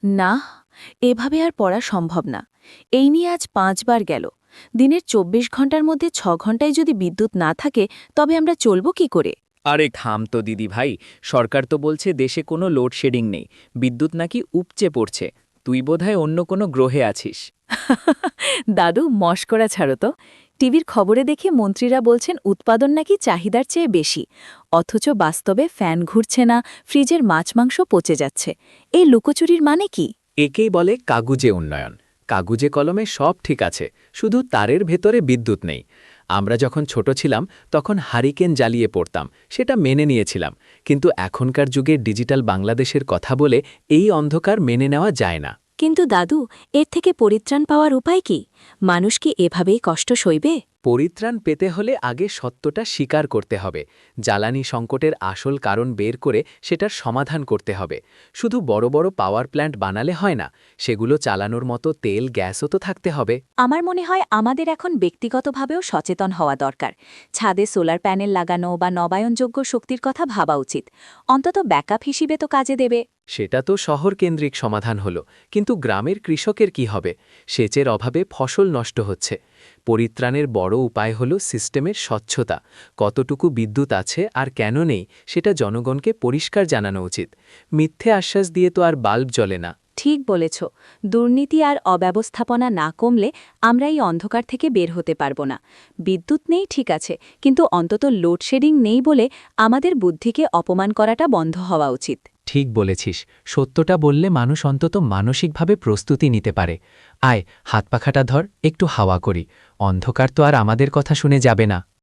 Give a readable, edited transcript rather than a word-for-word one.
না, এভাবে আর পড়া সম্ভব না। এই নিয়ে আজ 5 বার গেল। দিনের 24 ঘন্টার মধ্যে 6 ঘন্টায় যদি বিদ্যুৎ না থাকে তবে আমরা চলব কি করে? আরে থাম তো দিদি ভাই, সরকার তো বলছে দেশে কোনো লোডশেডিং নেই, বিদ্যুৎ নাকি উপচে পড়ছে। তুই বোধহয় অন্য কোনো গ্রহে আছিস। দাদু, মশকরা ছাড়ো তো। টিভির খবরে দেখে মন্ত্রীরা বলছেন উৎপাদন নাকি চাহিদার চেয়ে বেশি, অথচ বাস্তবে ফ্যান ঘুরছে না, ফ্রিজের মাছ মাংস পচে যাচ্ছে। এই লুকোচুরির মানে কি? একেই বলে কাগুজে উন্নয়ন। কাগুজে কলমে সব ঠিক আছে, শুধু তারের ভেতরে বিদ্যুৎ নেই। আমরা যখন ছোট ছিলাম তখন হারিকেন জ্বালিয়ে পড়তাম, সেটা মেনে নিয়েছিলাম। কিন্তু এখনকার যুগে ডিজিটাল বাংলাদেশের কথা বলে এই অন্ধকার মেনে নেওয়া যায় না। কিন্তু দাদু, এর থেকে পরিত্রাণ পাওয়ার উপায় কি? মানুষ কি এভাবেই কষ্ট সইবে? পরিত্রাণ পেতে হলে আগে সত্যটা স্বীকার করতে হবে। জ্বালানি সংকটের আসল কারণ বের করে সেটার সমাধান করতে হবে। শুধু বড় বড় পাওয়ার প্ল্যান্ট বানালে হয় না, সেগুলো চালানোর মতো তেল গ্যাসও তো থাকতে হবে। আমার মনে হয় আমাদের এখন ব্যক্তিগতভাবেও সচেতন হওয়া দরকার। ছাদে সোলার প্যানেল লাগানো বা নবায়নযোগ্য শক্তির কথা ভাবা উচিত। অন্তত ব্যাকআপ হিসেবে তো কাজে দেবে। সেটা তো শহরকেন্দ্রিক সমাধান হলো, কিন্তু গ্রামের কৃষকের কি হবে? সেচের অভাবে ফসল নষ্ট হচ্ছে। পরিত্রাণের বড় উপায় হলো সিস্টেমের স্বচ্ছতা। কতটুকু বিদ্যুৎ আছে আর কেন নেই সেটা জনগণকে পরিষ্কার জানানো উচিত। মিথ্যে আশ্বাস দিয়ে তো আর বাল্ব জ্বলে না। ঠিক বলেছ। দুর্নীতি আর অব্যবস্থাপনা না কমলে আমরা এই অন্ধকার থেকে বের হতে পারব না। বিদ্যুৎ নেই ঠিক আছে, কিন্তু অন্তত লোডশেডিং নেই বলে আমাদের বুদ্ধিকে অপমান করাটা বন্ধ হওয়া উচিত। ঠিক বলেছিস, সত্যটা বললে মানুষ অন্তত মানসিকভাবে প্রস্তুতি নিতে পারে। আয়, হাত পাখাটা ধর, একটু হাওয়া করি। অন্ধকার তো আর আমাদের কথা শুনে যাবে না।